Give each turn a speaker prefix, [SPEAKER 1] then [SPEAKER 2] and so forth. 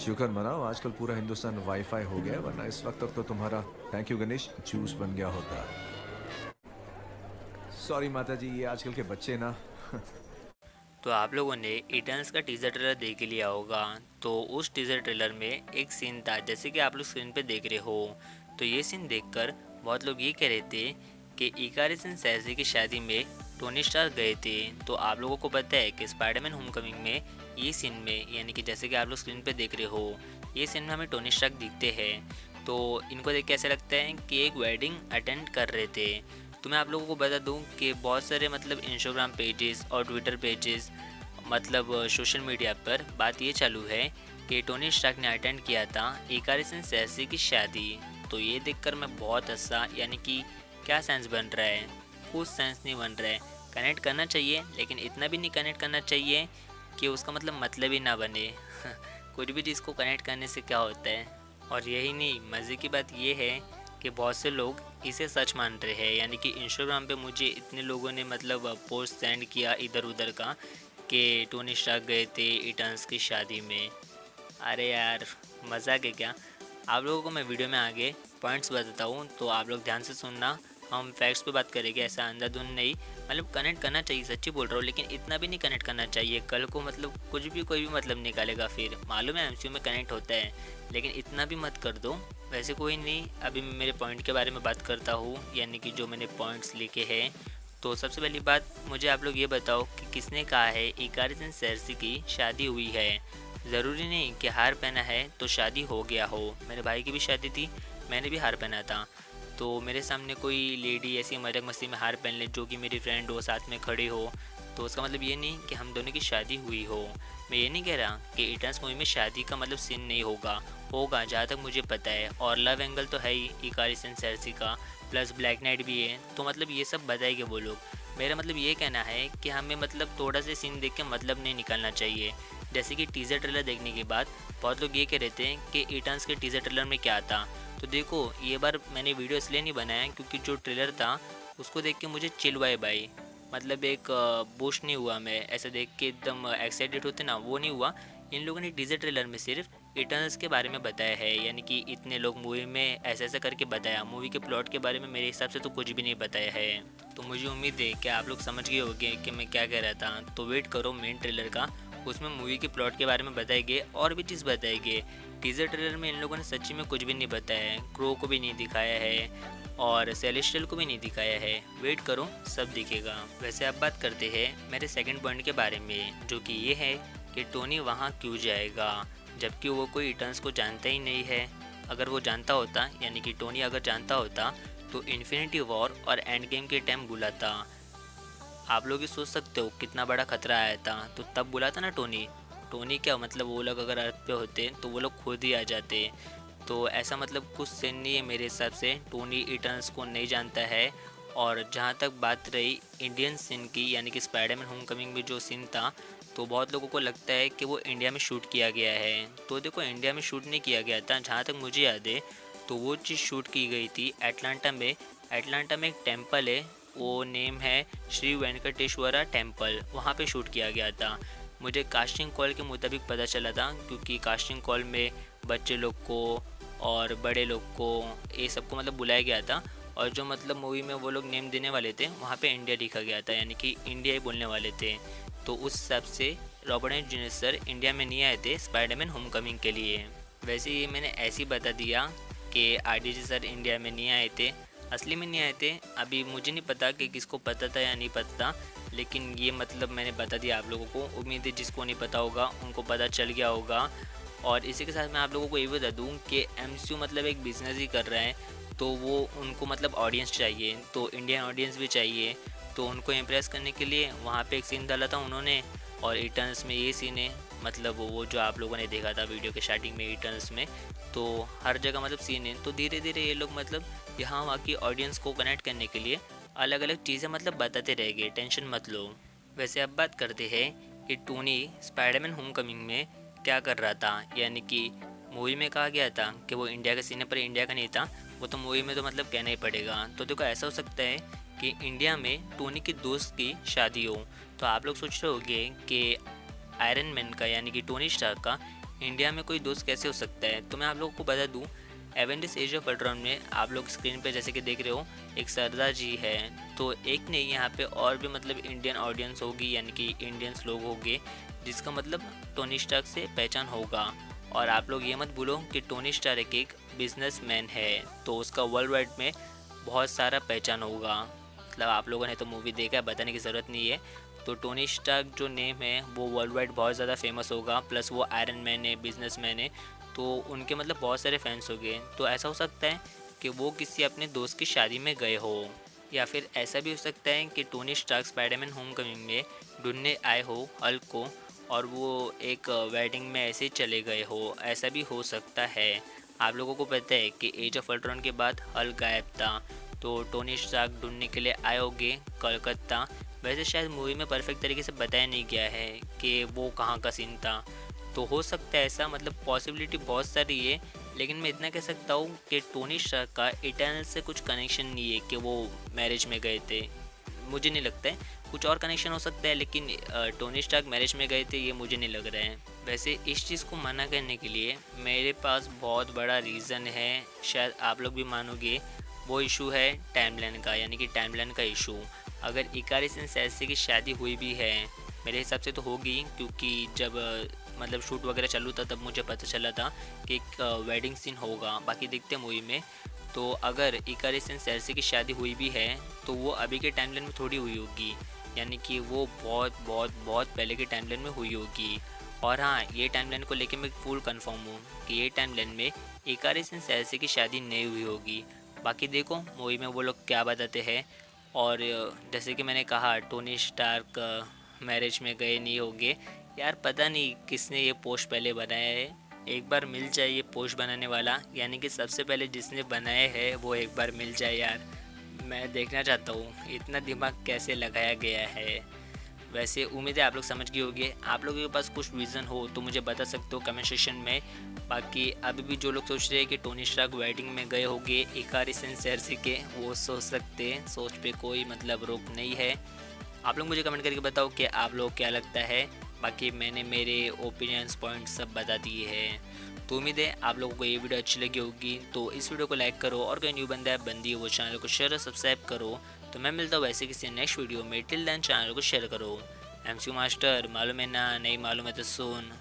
[SPEAKER 1] शुक्र मनाओ, आजकल पूरा हिंदुस्तान वाईफाई हो गया है, वरना इस वक्त तक तो तुम्हारा थैंक यू गणेश जूस बन गया होता। सॉरी माता जी, ये आजकल के बच्चे ना।
[SPEAKER 2] तो आप लोगों ने इटर्न्स का टीज़र ट्रेलर देख ही लिया होगा। तो उस टीज़र ट्रेलर में एक सीन था, जैसे कि आप लोग स्क्रीन पे देख रहे हो। तो ये सीन देखकर बहुत लोग ये कह रहे थे कि इकारिस एंड सैसी की शादी में टोनी स्टार गए थे। तो आप लोगों को पता है कि स्पाइडरमैन होमकमिंग में ये सीन में, यानी कि जैसे कि आप लोग स्क्रीन पे देख रहे हो, ये सीन में हमें टोनी स्टार दिखते हैं। तो इनको देख के ऐसा लगता है कि एक वेडिंग अटेंड कर रहे थे। तो मैं आप लोगों को बता दूं कि बहुत सारे मतलब इंस्टाग्राम पेजेस और ट्विटर पेजेस, मतलब सोशल मीडिया पर बात ये चालू है कि टोनी स्टार्क ने अटेंड किया था इकारिस एंड सेर्सी की शादी। तो ये देखकर मैं बहुत हंसा, यानी कि क्या सेंस बन रहा है, कुछ सेंस नहीं बन रहा है। कनेक्ट करना चाहिए, लेकिन इतना भी नहीं कनेक्ट करना चाहिए कि उसका मतलब ही ना बने। कुछ भी चीज़ को कनेक्ट करने से क्या होता है। और यही नहीं, मज़े की बात ये है कि बहुत से लोग इसे सच मान रहे हैं, यानी कि इंस्टाग्राम पे मुझे इतने लोगों ने मतलब पोस्ट सेंड किया इधर उधर का कि टोनी स्टार्क गए थे इटर्न्स की शादी में। अरे यार, मजाक है क्या। आप लोगों को मैं वीडियो में आगे पॉइंट्स बताता हूँ, तो आप लोग ध्यान से सुनना। हम फैक्ट्स पे बात करेंगे, ऐसा अंधाधुंध नहीं। मतलब कनेक्ट करना चाहिए, सच्ची बोल रहा हूँ, लेकिन इतना भी नहीं कनेक्ट करना चाहिए। कल को मतलब कुछ भी कोई भी मतलब निकालेगा, फिर मालूम है एमसीयू में कनेक्ट होता है, लेकिन इतना भी मत कर दो। वैसे कोई नहीं, अभी मैं मेरे पॉइंट के बारे में बात करता हूँ, यानी कि जो मैंने पॉइंट्स लिखे हैं। तो सबसे पहली बात, मुझे आप लोग ये बताओ कि किसने कहा है इकारिस एंड सेर्सी की शादी हुई है। ज़रूरी नहीं कि हार पहना है तो शादी हो गया हो। मेरे भाई की भी शादी थी, मैंने भी हार पहना था। तो मेरे सामने कोई लेडी ऐसी मजाक मस्ती में हार पहन ले, जो कि मेरी फ्रेंड हो, साथ में खड़ी हो, तो उसका मतलब ये नहीं कि हम दोनों की शादी हुई हो। मैं ये नहीं कह रहा कि इटर्न्स मूवी में शादी का मतलब सीन नहीं होगा, होगा जहाँ तक मुझे पता है। और लव एंगल तो है ही इकारिस एंड सेर्सी का, प्लस ब्लैक नाइट भी है, तो मतलब ये सब बताएंगे वो लोग। मेरा मतलब ये कहना है कि हमें मतलब थोड़ा सा सीन देख के मतलब नहीं निकालना चाहिए। जैसे कि टीज़र ट्रेलर देखने के बाद बहुत लोग ये कह रहे थे कि इटर्न्स के टीज़र ट्रेलर में क्या था। तो देखो, ये बार मैंने वीडियो इसलिए नहीं बनाया क्योंकि जो ट्रेलर था उसको देख के मुझे चिल वाइब आई। मतलब एक बूस्ट नहीं हुआ, मैं ऐसा देख के एकदम एक्साइटेड होते ना, वो नहीं हुआ। इन लोगों ने टीज़र ट्रेलर में सिर्फ इटर्नल्स के बारे में बताया है, यानी कि इतने लोग मूवी में ऐसा ऐसा करके बताया। मूवी के प्लॉट के बारे में मेरे हिसाब से तो कुछ भी नहीं बताया है। तो मुझे उम्मीद है कि आप लोग समझ गए होंगे कि मैं क्या कह रहा था। तो वेट करो मेन ट्रेलर का, उसमें मूवी के प्लॉट के बारे में बताएंगे और भी चीज़ बताएंगे। टीज़र ट्रेलर में इन लोगों ने सच्ची में कुछ भी नहीं बताया है, क्रो को भी नहीं दिखाया है और सेलेस्टियल को भी नहीं दिखाया है। वेट करो, सब दिखेगा। वैसे अब बात करते हैं मेरे सेकंड पॉइंट के बारे में, जो कि ये है कि टोनी वहाँ क्यों जाएगा, जबकि वो कोई इटर्न्स को जानता ही नहीं है। अगर वो जानता होता, यानी कि टोनी अगर जानता होता, तो इन्फिनिटी वॉर और एंड गेम के टाइम बुलाता। आप लोग ही सोच सकते हो कितना बड़ा खतरा आया था, तो तब बुलाता ना टोनी। टोनी क्या मतलब, वो लोग अगर अर्थ पे होते तो वो लोग खुद ही आ जाते। तो ऐसा मतलब कुछ सीन नहीं है मेरे हिसाब से, टोनी इटर्नल्स को नहीं जानता है। और जहाँ तक बात रही इंडियन सीन की, यानी कि स्पाइडरमैन होमकमिंग में जो सीन था, तो बहुत लोगों को लगता है कि वो इंडिया में शूट किया गया है। तो देखो, इंडिया में शूट नहीं किया गया था, जहाँ तक मुझे याद है तो वो चीज़ शूट की गई थी एटलांटा में। एटलांटा में एक टेम्पल है, वो नेम है श्री वेंकटेश्वरा टेम्पल, वहाँ पे शूट किया गया था। मुझे कास्टिंग कॉल के मुताबिक पता चला था, क्योंकि कास्टिंग कॉल में बच्चे लोग को और बड़े लोग को, ये सबको मतलब बुलाया गया था। और जो मतलब मूवी में वो लोग नेम देने वाले थे, वहाँ पे इंडिया लिखा गया था, यानी कि इंडिया ही बोलने वाले थे। तो उस हिसाब से Robert Downey junior sir India में नहीं आए थे स्पाइडरमैन होमकमिंग के लिए। वैसे ये मैंने ऐसे ही बता दिया कि आरडीजे सर इंडिया में नहीं आए थे, असली में नहीं आए थे। अभी मुझे नहीं पता कि किसको पता था या नहीं पता, लेकिन ये मतलब मैंने बता दिया आप लोगों को। उम्मीद है जिसको नहीं पता होगा उनको पता चल गया होगा। और इसी के साथ मैं आप लोगों को ये भी बता दूँ कि एमसीयू मतलब एक बिज़नेस ही कर रहा है, तो वो उनको मतलब ऑडियंस चाहिए, तो इंडियन ऑडियंस भी चाहिए। तो उनको इम्प्रेस करने के लिए वहाँ पे एक सीन डाला था उन्होंने, और इटर्न्स में ये सीन है। मतलब वो जो आप लोगों ने देखा था वीडियो के स्टार्टिंग में इटर्न्स में, तो हर जगह मतलब सीन है। तो धीरे धीरे ये लोग मतलब यहाँ वहाँ की ऑडियंस को कनेक्ट करने के लिए अलग अलग चीज़ें मतलब बताते रहेंगे, टेंशन मत लो। वैसे अब बात करते हैं कि टोनी स्पाइडरमैन होमकमिंग में क्या कर रहा था। यानी कि मूवी में कहा गया था कि वो इंडिया के सीने पर इंडिया का नहीं था, वो तो मूवी में तो मतलब कहना ही पड़ेगा। तो देखो, ऐसा हो सकता है कि इंडिया में टोनी की दोस्त की शादी हो। तो आप लोग सोच रहे होंगे कि आयरन मैन का, यानी कि टोनी स्टार का इंडिया में कोई दोस्त कैसे हो सकता है। तो मैं आप लोगों को बता दूं, एवेंजर्स एज ऑफ अल्ट्रॉन में आप लोग स्क्रीन पे जैसे कि देख रहे हो एक सरदार जी है, तो एक नहीं यहाँ पे और भी मतलब इंडियन ऑडियंस होगी, यानी कि इंडियंस लोग होंगे, जिसका मतलब टोनी स्टार्क से पहचान होगा। और आप लोग ये मत भूलो कि टोनी स्टार्क एक बिजनेसमैन है, तो उसका वर्ल्ड वाइड में बहुत सारा पहचान होगा। मतलब आप लोगों ने तो मूवी देखा है, बताने की ज़रूरत नहीं है। तो टोनी स्टार्क जो नेम है वो वर्ल्ड वाइड बहुत ज़्यादा फेमस होगा, प्लस वो आयरन मैन है, बिजनेसमैन है, तो उनके मतलब बहुत सारे फैंस हो गए। तो ऐसा हो सकता है कि वो किसी अपने दोस्त की शादी में गए हो, या फिर ऐसा भी हो सकता है कि टोनी स्टार्क स्पाइडरमैन होमकमिंग में ढूंढने आए हो हल्क को, और वो एक वेडिंग में ऐसे ही चले गए हो, ऐसा भी हो सकता है। आप लोगों को पता है कि एज ऑफ अल्ट्रॉन के बाद हल्क गायब था, तो टोनी स्टार्क ढूंढने के लिए आए होंगे कलकत्ता। वैसे शायद मूवी में परफेक्ट तरीके से बताया नहीं गया है कि वो कहाँ का सीन था, तो हो सकता है ऐसा, मतलब पॉसिबिलिटी बहुत सारी है। लेकिन मैं इतना कह सकता हूँ कि टोनी स्टार्क का इटर्नल से कुछ कनेक्शन नहीं है कि वो मैरिज में गए थे। मुझे नहीं लगता है, कुछ और कनेक्शन हो सकता है, लेकिन टोनी स्टार्क मैरिज में गए थे ये मुझे नहीं लग रहा है। वैसे इस चीज़ को मना करने के लिए मेरे पास बहुत बड़ा रीज़न है, शायद आप लोग भी मानोगे। वो इशू है टाइमलाइन का, यानी कि टाइमलाइन का इशू। अगर इकारिस एंड सेल्सी की शादी हुई भी है, मेरे हिसाब से तो होगी, क्योंकि जब मतलब शूट वगैरह चालू था तब मुझे पता चला था कि एक वेडिंग सीन होगा। बाकी देखते हैं मूवी में। तो अगर इकारिस एंड सेल्सी की शादी हुई भी है तो वो अभी के टाइमलाइन में थोड़ी हुई होगी, यानी कि वो बहुत बहुत बहुत पहले के टाइमलाइन में हुई होगी। और हाँ, ये टाइमलाइन को लेके मैं फुल कंफर्म हूँ कि ये टाइमलाइन में इकारिस एंड सेल्सी की शादी नहीं हुई होगी। बाकी देखो मूवी में वो लोग क्या बताते हैं। और जैसे कि मैंने कहा, टोनी स्टार्क मैरिज में गए नहीं होंगे। यार पता नहीं किसने ये पोस्ट पहले बनाया है, एक बार मिल जाए ये पोस्ट बनाने वाला, यानी कि सबसे पहले जिसने बनाया है वो एक बार मिल जाए यार। मैं देखना चाहता हूँ इतना दिमाग कैसे लगाया गया है। वैसे उम्मीद है आप लोग समझ गए होंगे। आप लोगों के पास कुछ विज़न हो तो मुझे बता सकते हो कमेंट सेक्शन में। बाकी अभी भी जो लोग सोच रहे हैं कि टोनी स्टार्क वेडिंग में गए होंगे इकारिस एंड सेल्सी के, वो सोच सकते हैं, सोच पे कोई मतलब रोक नहीं है। आप लोग मुझे कमेंट करके बताओ कि आप लोग क्या लगता है। बाकी मैंने मेरे ओपिनियंस पॉइंट सब बता दिए हैं। तो उम्मीद है आप लोगों को ये वीडियो अच्छी लगी होगी, तो इस वीडियो को लाइक करो, और कोई न्यू बंदा है बंदी है वो चैनल को शेयर और सब्सक्राइब करो। तो मैं मिलता हूँ वैसे किसी नेक्स्ट वीडियो में। टिल देन चैनल को शेयर करो। एमसी मास्टर, मालूम है ना, नहीं मालूम है तो सुन।